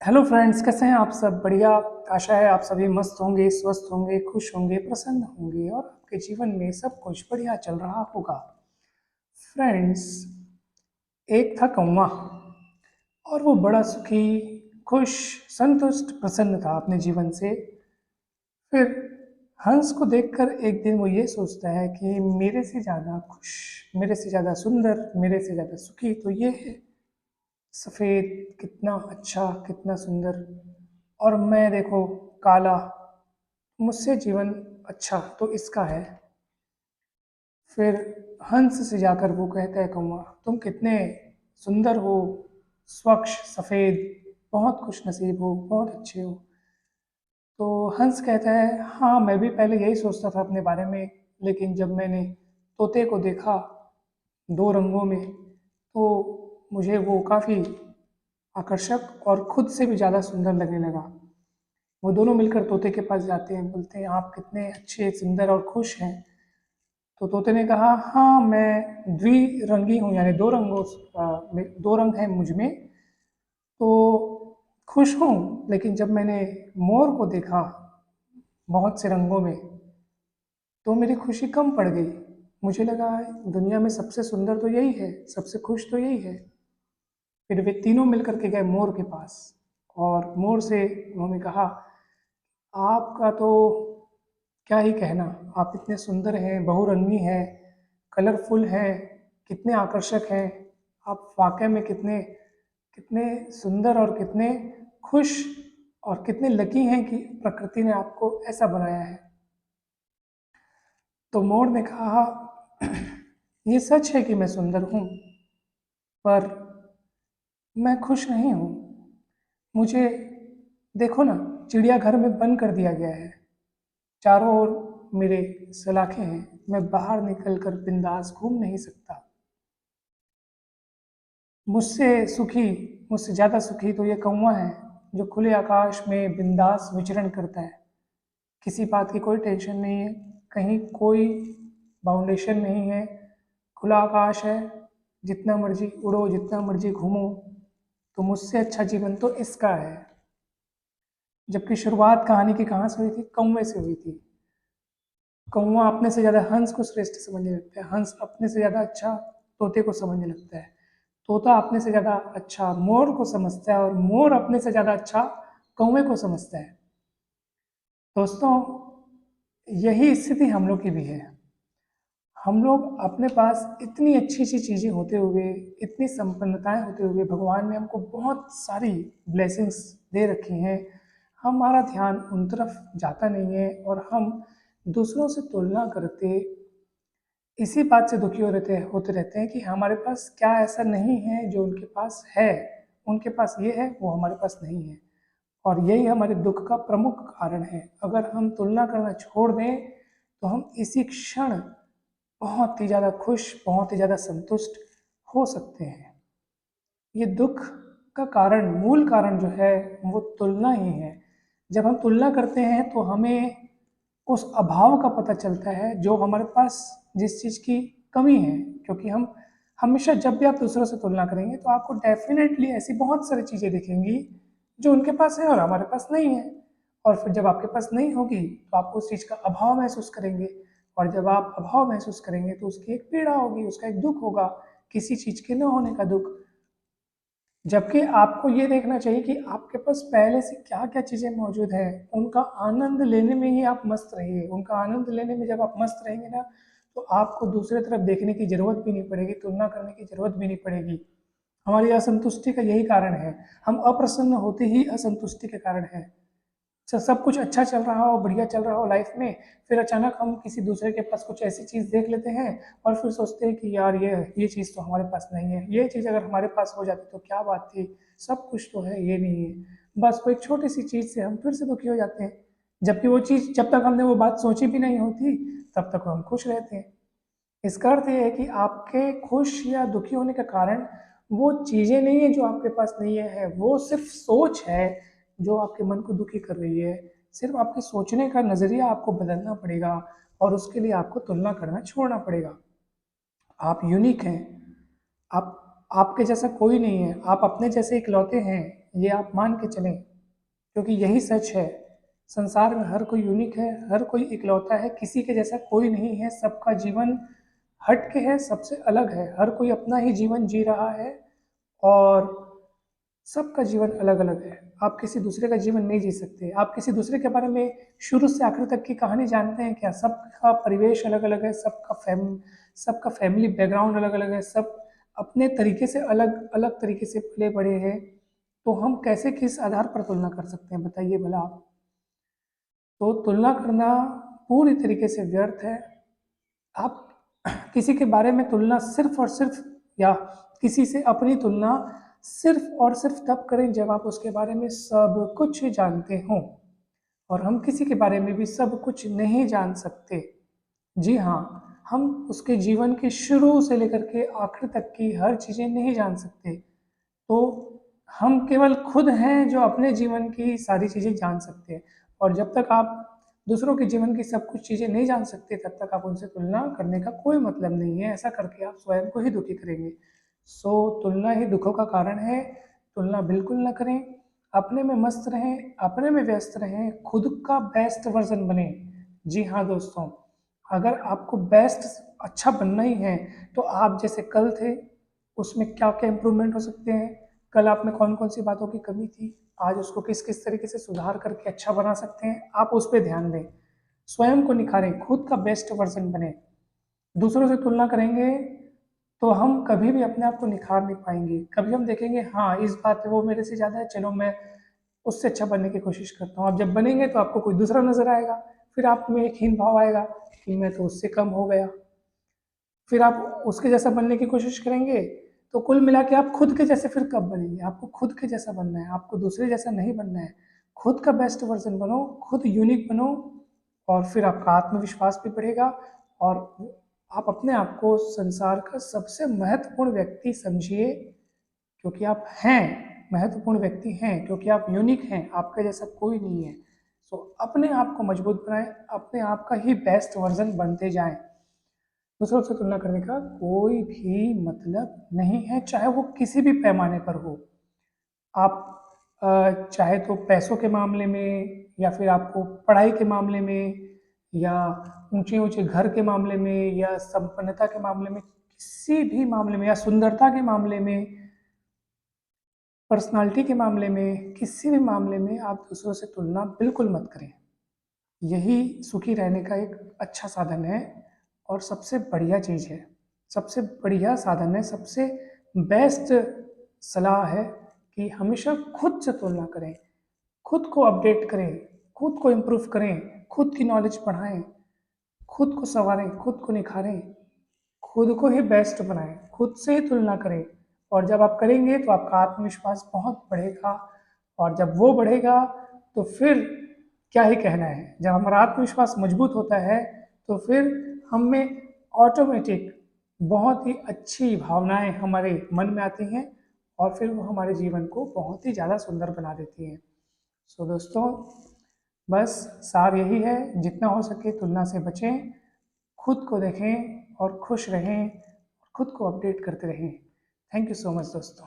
Hello friends, कैसे हैं आप सब? बढ़िया। आशा है आप सभी मस्त होंगे, स्वस्थ होंगे, खुश होंगे, प्रसन्न होंगे और आपके जीवन में सब कुछ बढ़िया चल रहा होगा। फ्रेंड्स, एक था कौवा और वो बड़ा सुखी, खुश, संतुष्ट, प्रसन्न था अपने जीवन से। फिर हंस को देखकर एक दिन वो ये सोचता है कि मेरे से ज़्यादा खुश, मेरे से ज़्यादा सुंदर, मेरे से ज़्यादा सुखी तो ये है सफ़ेद। कितना अच्छा, कितना सुंदर। और मैं देखो काला। मुझसे जीवन अच्छा तो इसका है। फिर हंस से जाकर वो कहता है कौवा, तुम कितने सुंदर हो, स्वच्छ, सफ़ेद, बहुत खुश नसीब हो, बहुत अच्छे हो। तो हंस कहता है, हाँ मैं भी पहले यही सोचता था अपने बारे में, लेकिन जब मैंने तोते को देखा दो रंगों में तो मुझे वो काफ़ी आकर्षक और खुद से भी ज़्यादा सुंदर लगने लगा। वो दोनों मिलकर तोते के पास जाते हैं, बोलते हैं आप कितने अच्छे, सुंदर और खुश हैं। तो तोते ने कहा, हाँ मैं द्विरंगी हूँ, यानी दो रंगों दो रंग हैं मुझ में, तो खुश हूँ। लेकिन जब मैंने मोर को देखा बहुत से रंगों में तो मेरी खुशी कम पड़ गई। मुझे लगा दुनिया में सबसे सुंदर तो यही है, सबसे खुश तो यही है। फिर वे तीनों मिलकर के गए मोर के पास और मोर से उन्होंने कहा, आपका तो क्या ही कहना, आप इतने सुंदर हैं, बहुरंगी हैं, कलरफुल हैं, कितने आकर्षक हैं। आप वाकई में कितने कितने सुंदर और कितने खुश और कितने लकी हैं कि प्रकृति ने आपको ऐसा बनाया है। तो मोर ने कहा, ये सच है कि मैं सुंदर हूँ, पर मैं खुश नहीं हूँ। मुझे देखो ना, चिड़ियाघर में बंद कर दिया गया है, चारों ओर मेरे सलाखें हैं, मैं बाहर निकलकर बिंदास घूम नहीं सकता। मुझसे सुखी, मुझसे ज़्यादा सुखी तो ये कौवा है जो खुले आकाश में बिंदास विचरण करता है। किसी बात की कोई टेंशन नहीं है, कहीं कोई बाउंडेशन नहीं है, खुला आकाश है, जितना मर्जी उड़ो, जितना मर्जी घूमो। तो मुझसे अच्छा जीवन तो इसका है। जबकि शुरुआत कहानी की कहाँ से हुई थी? कौवे से हुई थी। कौवा अपने से ज़्यादा हंस को श्रेष्ठ समझने लगता है, हंस अपने से ज़्यादा अच्छा तोते को समझने लगता है, तोता अपने से ज़्यादा अच्छा मोर को समझता है और मोर अपने से ज़्यादा अच्छा कौवे को समझता है। दोस्तों, यही स्थिति हम लोग की भी है। हम लोग अपने पास इतनी अच्छी अच्छी चीज़ें होते हुए, इतनी संपन्नताएं होते हुए, भगवान ने हमको बहुत सारी ब्लेसिंग्स दे रखी हैं, हमारा ध्यान उन तरफ जाता नहीं है और हम दूसरों से तुलना करते इसी बात से दुखी होते रहते हैं कि हमारे पास क्या ऐसा नहीं है जो उनके पास है। उनके पास ये है, वो हमारे पास नहीं है। और यही हमारे दुख का प्रमुख कारण है। अगर हम तुलना करना छोड़ दें तो हम इसी क्षण बहुत ही ज़्यादा खुश, बहुत ही ज़्यादा संतुष्ट हो सकते हैं। ये दुख का कारण, मूल कारण जो है वो तुलना ही है। जब हम तुलना करते हैं तो हमें उस अभाव का पता चलता है जो हमारे पास, जिस चीज़ की कमी है। क्योंकि हम हमेशा, जब भी आप दूसरों से तुलना करेंगे तो आपको डेफिनेटली ऐसी बहुत सारी चीज़ें दिखेंगी जो उनके पास है और हमारे पास नहीं है। और फिर जब आपके पास नहीं होगी तो आप उस चीज़ का अभाव महसूस करेंगे। और जब आप अभाव महसूस करेंगे तो उसकी एक पीड़ा होगी, उसका एक दुख होगा, किसी चीज़ के न होने का दुख। जबकि आपको ये देखना चाहिए कि आपके पास पहले से क्या-क्या चीज़ें मौजूद हैं, उनका आनंद लेने में ही आप मस्त रहिए। उनका आनंद लेने में जब आप मस्त रहेंगे ना, तो आपको दूसरे तरफ देखने की ज़रूरत भी नहीं पड़ेगी, तुलना करने की ज़रूरत भी नहीं पड़ेगी। हमारी असंतुष्टि का यही कारण है, हम अप्रसन्न होते ही असंतुष्टि के कारण है। सब कुछ अच्छा चल रहा हो, बढ़िया चल रहा हो लाइफ में, फिर अचानक हम किसी दूसरे के पास कुछ ऐसी चीज़ देख लेते हैं और फिर सोचते हैं कि यार ये चीज़ तो हमारे पास नहीं है, ये चीज़ अगर हमारे पास हो जाती तो क्या बात थी, सब कुछ तो है, ये नहीं है। बस वो एक छोटी सी चीज़ से हम फिर से दुखी हो जाते हैं, जबकि वो चीज़ जब तक हमने वो बात सोची भी नहीं होती तब तक हम खुश रहते हैं। इसका अर्थ ये है कि आपके खुश या दुखी होने का कारण वो चीज़ें नहीं है जो आपके पास नहीं है, वो सिर्फ सोच है जो आपके मन को दुखी कर रही है। सिर्फ आपके सोचने का नज़रिया आपको बदलना पड़ेगा और उसके लिए आपको तुलना करना छोड़ना पड़ेगा। आप यूनिक हैं, आप आपके जैसा कोई नहीं है, आप अपने जैसे इकलौते हैं। ये आप मान के चलें, क्योंकि यही सच है। संसार में हर कोई यूनिक है, हर कोई इकलौता है, किसी के जैसा कोई नहीं है। सबका जीवन हट के है, सबसे अलग है। हर कोई अपना ही जीवन जी रहा है और सबका जीवन अलग अलग है। आप किसी दूसरे का जीवन नहीं जी सकते। आप किसी दूसरे के बारे में शुरू से आखिर तक की कहानी जानते हैं क्या? सबका परिवेश अलग अलग है, सबका फैमिली बैकग्राउंड अलग अलग है, सब अपने तरीके से अलग अलग तरीके से पले बड़े हैं। तो हम कैसे किस आधार पर तुलना कर सकते हैं, बताइए भला आप। तो तुलना करना पूरी तरीके से व्यर्थ है। आप किसी के बारे में तुलना सिर्फ और सिर्फ, या किसी से अपनी तुलना सिर्फ और सिर्फ तब करें जब आप उसके बारे में सब कुछ जानते हों। और हम किसी के बारे में भी सब कुछ नहीं जान सकते। जी हाँ, हम उसके जीवन के शुरू से लेकर के आखिर तक की हर चीज़ें नहीं जान सकते। तो हम केवल खुद हैं जो अपने जीवन की सारी चीज़ें जान सकते हैं। और जब तक आप दूसरों के जीवन की सब कुछ चीज़ें नहीं जान सकते, तब तक आप उनसे तुलना करने का कोई मतलब नहीं है। ऐसा करके आप स्वयं को ही दुखी करेंगे। सो तुलना ही दुखों का कारण है। तुलना बिल्कुल ना करें। अपने में मस्त रहें, अपने में व्यस्त रहें, खुद का बेस्ट वर्जन बने। जी हाँ दोस्तों, अगर आपको बेस्ट अच्छा बनना ही है, तो आप जैसे कल थे उसमें क्या क्या इम्प्रूवमेंट हो सकते हैं, कल आप में कौन कौन सी बातों की कमी थी, आज उसको किस किस तरीके से सुधार करके अच्छा बना सकते हैं, आप उस पर ध्यान दें। स्वयं को निखारें, खुद का बेस्ट वर्जन बने। दूसरों से तुलना करेंगे तो हम कभी भी अपने आप को निखार नहीं पाएंगे। कभी हम देखेंगे हाँ इस बात पे वो मेरे से ज़्यादा है, चलो मैं उससे अच्छा बनने की कोशिश करता हूँ। आप जब बनेंगे तो आपको कोई दूसरा नजर आएगा, फिर आप में एक हीन भाव आएगा कि मैं तो उससे कम हो गया। फिर आप उसके जैसा बनने की कोशिश करेंगे। तो कुल मिला के आप खुद के जैसे फिर कब बनेंगे? आपको खुद के जैसा बनना है, आपको दूसरे जैसा नहीं बनना है। खुद का बेस्ट वर्जन बनो, खुद यूनिक बनो, और फिर आपका आत्मविश्वास भी बढ़ेगा। और आप अपने आप को संसार का सबसे महत्वपूर्ण व्यक्ति समझिए, क्योंकि आप हैं, महत्वपूर्ण व्यक्ति हैं, क्योंकि आप यूनिक हैं, आपके जैसा कोई नहीं है। सो अपने आप को मजबूत बनाएं, अपने आप का ही बेस्ट वर्जन बनते जाएं। दूसरों से तुलना करने का कोई भी मतलब नहीं है, चाहे वो किसी भी पैमाने पर हो। आप चाहे तो पैसों के मामले में, या फिर आपको पढ़ाई के मामले में, या ऊंचे ऊंचे घर के मामले में, या संपन्नता के मामले में, किसी भी मामले में, या सुंदरता के मामले में, पर्सनालिटी के मामले में, किसी भी मामले में आप दूसरों से तुलना बिल्कुल मत करें। यही सुखी रहने का एक अच्छा साधन है और सबसे बढ़िया चीज़ है, सबसे बढ़िया साधन है, सबसे बेस्ट सलाह है कि हमेशा खुद से तुलना करें, खुद को अपडेट करें, खुद को इम्प्रूव करें, खुद की नॉलेज बढ़ाएं, खुद को संवारें, खुद को निखारें, खुद को ही बेस्ट बनाएं, खुद से ही तुलना करें। और जब आप करेंगे तो आपका आत्मविश्वास बहुत बढ़ेगा, और जब वो बढ़ेगा तो फिर क्या ही कहना है। जब हमारा आत्मविश्वास मजबूत होता है तो फिर हम में ऑटोमेटिक बहुत ही अच्छी भावनाएं हमारे मन में आती हैं, और फिर वो हमारे जीवन को बहुत ही ज़्यादा सुंदर बना देती हैं। सो दोस्तों, बस सार यही है, जितना हो सके तुलना से बचें, खुद को देखें और खुश रहें, खुद को अपडेट करते रहें। थैंक यू सो मच दोस्तों।